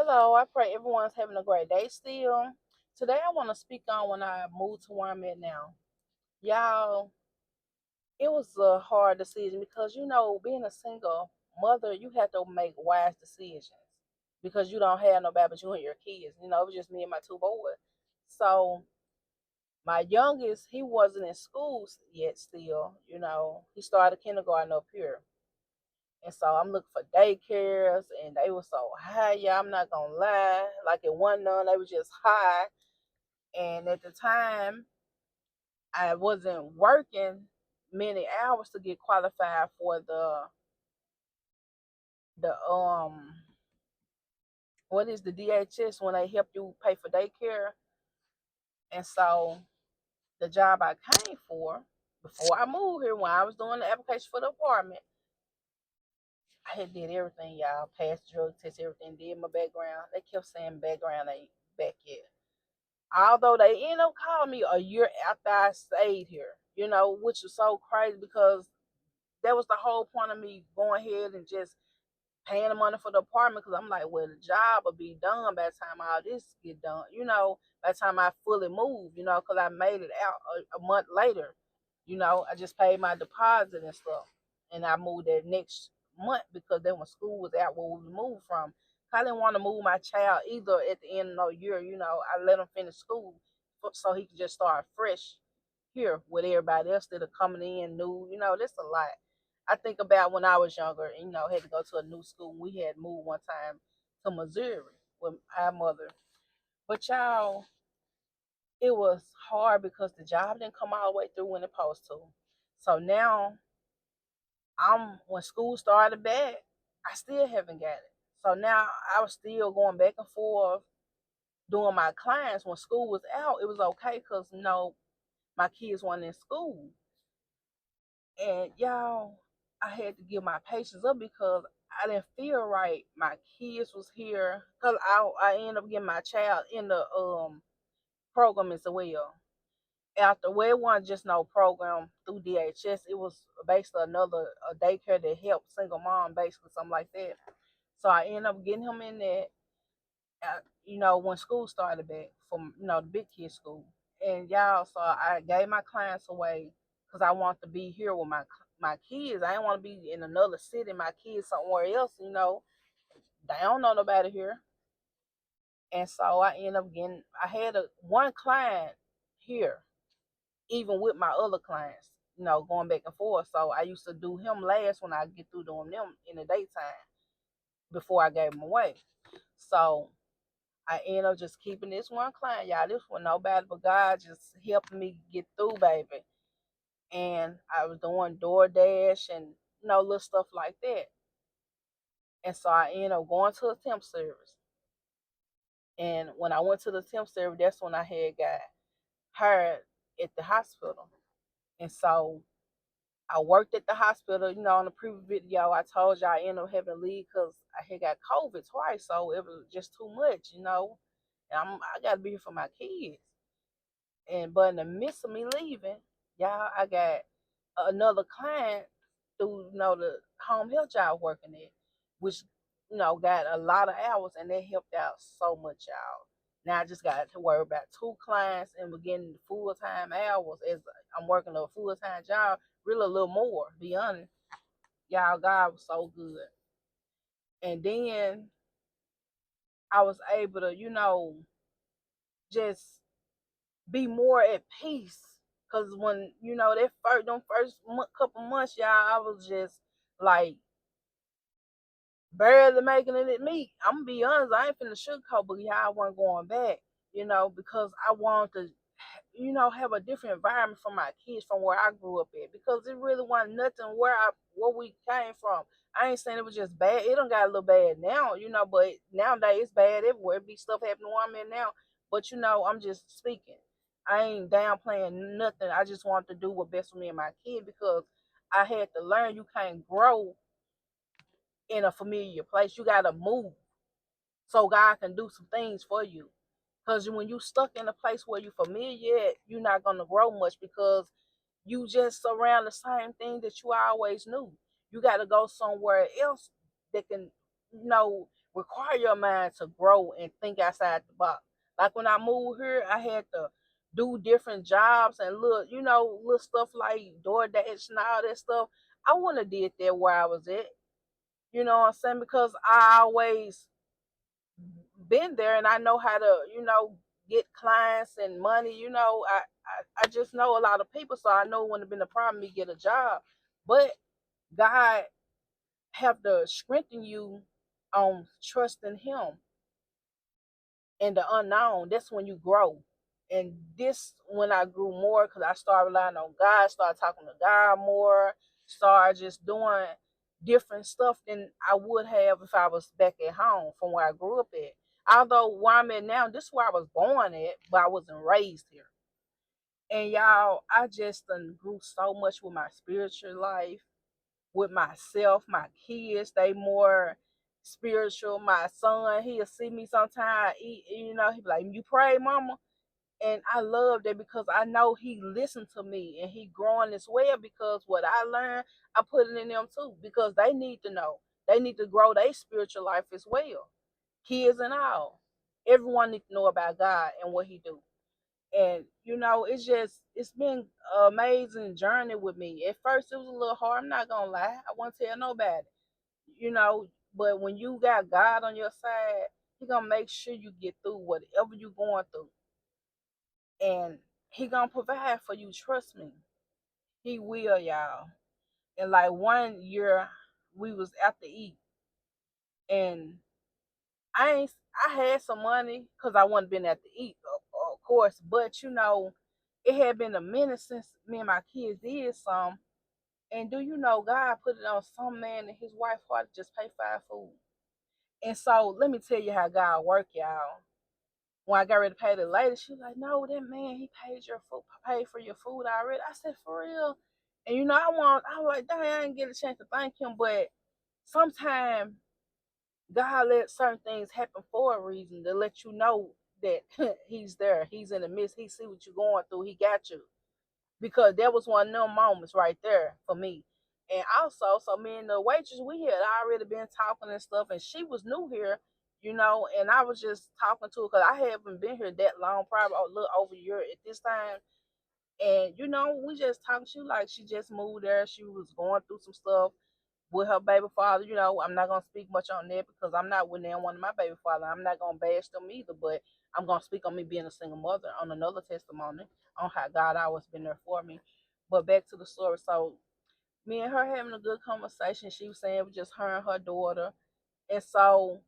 Hello, I pray everyone's having a great day still. Today I want to speak on when I moved to where I'm at now. Y'all, it was a hard decision because being a single mother, you have to make wise decisions because you don't have nobody but you and your kids. It was just me and my two boys. So my youngest, he wasn't in school yet still. He started kindergarten up here. And so I'm looking for daycares, and they were so high. Yeah, I'm not gonna lie. Like it wasn't none, they were just high. And at the time, I wasn't working many hours to get qualified for the what is the DHS when they help you pay for daycare. And so the job I came for before I moved here, when I was doing the application for the apartment, I had did everything, y'all. Passed drug test, everything, did my background. They kept saying background ain't back yet. Although they ended up calling me a year after I stayed here, which was so crazy because that was the whole point of me going ahead and just paying the money for the apartment because I'm like, well, the job will be done by the time all this get done, by the time I fully move, because I made it out a month later. I just paid my deposit and stuff. And I moved that next month because then when school was out where we moved from, I didn't want to move my child either at the end of the year. I let him finish school so he could just start fresh here with everybody else that are coming in new. That's a lot. I think about when I was younger and had to go to a new school. We had moved one time to Missouri with our mother. But y'all, it was hard because the job didn't come all the way through when it supposed to. So now when school started back, I still haven't got it. So now I was still going back and forth doing my clients. When school was out, it was okay because my kids weren't in school. And y'all, I had to give my patience up because I didn't feel right. My kids was here because I ended up getting my child in the program as well. After where it wasn't just no program through DHS, it was basically another a daycare that helped single mom, basically something like that. So I ended up getting him in there, when school started back from the big kid school. And y'all, so I gave my clients away because I want to be here with my kids. I didn't want to be in another city, my kids somewhere else. They don't know nobody here. And so I ended up I had one client here even with my other clients, going back and forth. So I used to do him last when I get through doing them in the daytime before I gave him away. So I ended up just keeping this one client, y'all. This was nobody but God just helping me get through, baby. And I was doing DoorDash and little stuff like that. And so I ended up going to a temp service. And when I went to the temp service, that's when I had got hired at the hospital. And so I worked at the hospital, on the previous video. I told you I ended up having to leave because I had got COVID twice, so it was just too much. And I got to be here for my kids. But in the midst of me leaving, y'all, I got another client through the home health job working at, which got a lot of hours, and that helped out so much, y'all. Now I just got to worry about two clients and we're getting full time hours as I'm working a full time job, really a little more, to be honest. Y'all, God was so good. And then I was able to, just be more at peace. Cause when that couple months, y'all, I was just like barely making it at me. I'm gonna be honest, I ain't finna sugarcoat, but y'all wasn't going back, because I wanted to, have a different environment for my kids from where I grew up at. Because it really wasn't nothing where we came from. I ain't saying it was just bad. It done got a little bad now, but nowadays it's bad everywhere. It be stuff happening where I'm in now. But I'm just speaking. I ain't downplaying nothing. I just want to do what best for me and my kid because I had to learn you can't grow in a familiar place. You gotta move so God can do some things for you. Because when you stuck in a place where you familiar at, you're not gonna grow much because you just around the same thing that you always knew. You gotta go somewhere else that can, require your mind to grow and think outside the box. Like when I moved here, I had to do different jobs and little stuff like DoorDash and all that stuff. I wouldn't have did that where I was at. You know what I'm saying? Because I always been there and I know how to, get clients and money. I just know a lot of people, so I know when it's been a problem, me get a job. But God have to strengthen you on trusting Him in the unknown. That's when you grow. And this when I grew more because I started relying on God, started talking to God more, started just doing different stuff than I would have if I was back at home from where I grew up at. Although where I'm at now, this is where I was born at, but I wasn't raised here. And y'all, I just done grew so much with my spiritual life, with myself, my kids, they more spiritual. My son, he'll see me sometime, he be like, "You pray, mama?" And I love that because I know he listened to me and he growing as well because what I learned, I put it in them too because they need to know. They need to grow their spiritual life as well. Kids and all. Everyone needs to know about God and what he do. And it's been an amazing journey with me. At first it was a little hard, I'm not gonna lie. I won't tell nobody. You know, but when you got God on your side, he gonna make sure you get through whatever you going through. And he gonna provide for you, trust me. He will, y'all. And like one year we was out to eat and I had some money because I wasn't been at the eat, of course, but it had been a minute since me and my kids did some. And do you know God put it on some man and his wife heart to just pay for our food. And so let me tell you how God work, y'all. When I got ready to pay the lady, she was like, "No, that man, he paid for your food already." I said, "For real?" And I was like, "Dang, I didn't get a chance to thank him." But sometimes God let certain things happen for a reason to let you know that he's there. He's in the midst. He see what you're going through. He got you. Because that was one of them moments right there for me. And also, so me and the waitress, we had already been talking and stuff, and she was new here, and I was just talking to her because I haven't been here that long, probably a little over a year at this time. And we just talking. She like she just moved there. She was going through some stuff with her baby father. I'm not gonna speak much on that because I'm not with them one of my baby father. I'm not gonna bash them either, but I'm gonna speak on me being a single mother on another testimony on how God always been there for me. But back to the story. So me and her having a good conversation. She was saying it was just her and her daughter. And so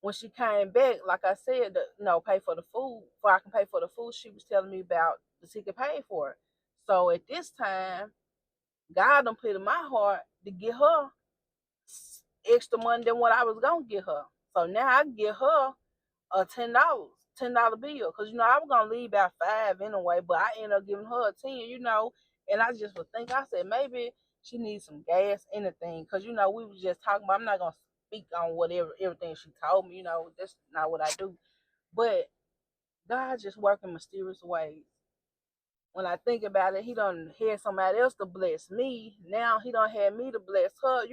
when she came back, like I said, pay for the food, before I can pay for the food, she was telling me about the ticket paid for it. So at this time, God done put in my heart to get her extra money than what I was gonna get her. So now I can get her a $10 bill. Cause I was gonna leave about 5 anyway, but I ended up giving her a 10. And I just was thinking, I said maybe she needs some gas, anything. Cause we was just talking about I'm not gonna speak on whatever everything she told me, that's not what I do. But God just working mysterious ways. When I think about it, he done had somebody else to bless me. Now he done had me to bless her.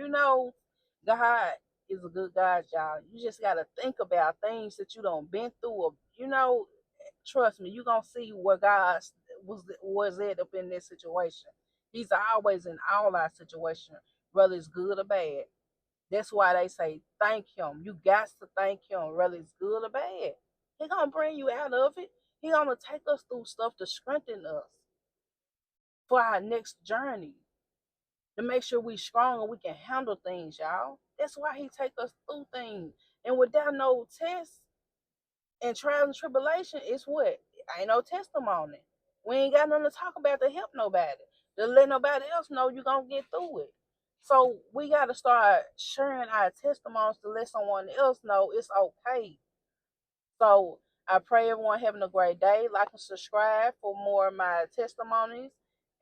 God is a good God, y'all. You just gotta think about things that you done been through. Or, trust me, you gonna see where God was at up in this situation. He's always in all our situation, whether it's good or bad. That's why they say thank him. You got to thank him, whether it's good or bad. He gonna bring you out of it. He gonna take us through stuff to strengthen us for our next journey, to make sure we strong and we can handle things, y'all. That's why he take us through things. And without no tests and trials and tribulation, it's what? Ain't no testimony. We ain't got nothing to talk about to help nobody. To let nobody else know you're gonna get through it. So we gotta start sharing our testimonies to let someone else know it's okay. So I pray everyone having a great day. Like and subscribe for more of my testimonies.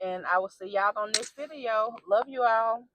And I will see y'all on this video. Love you all.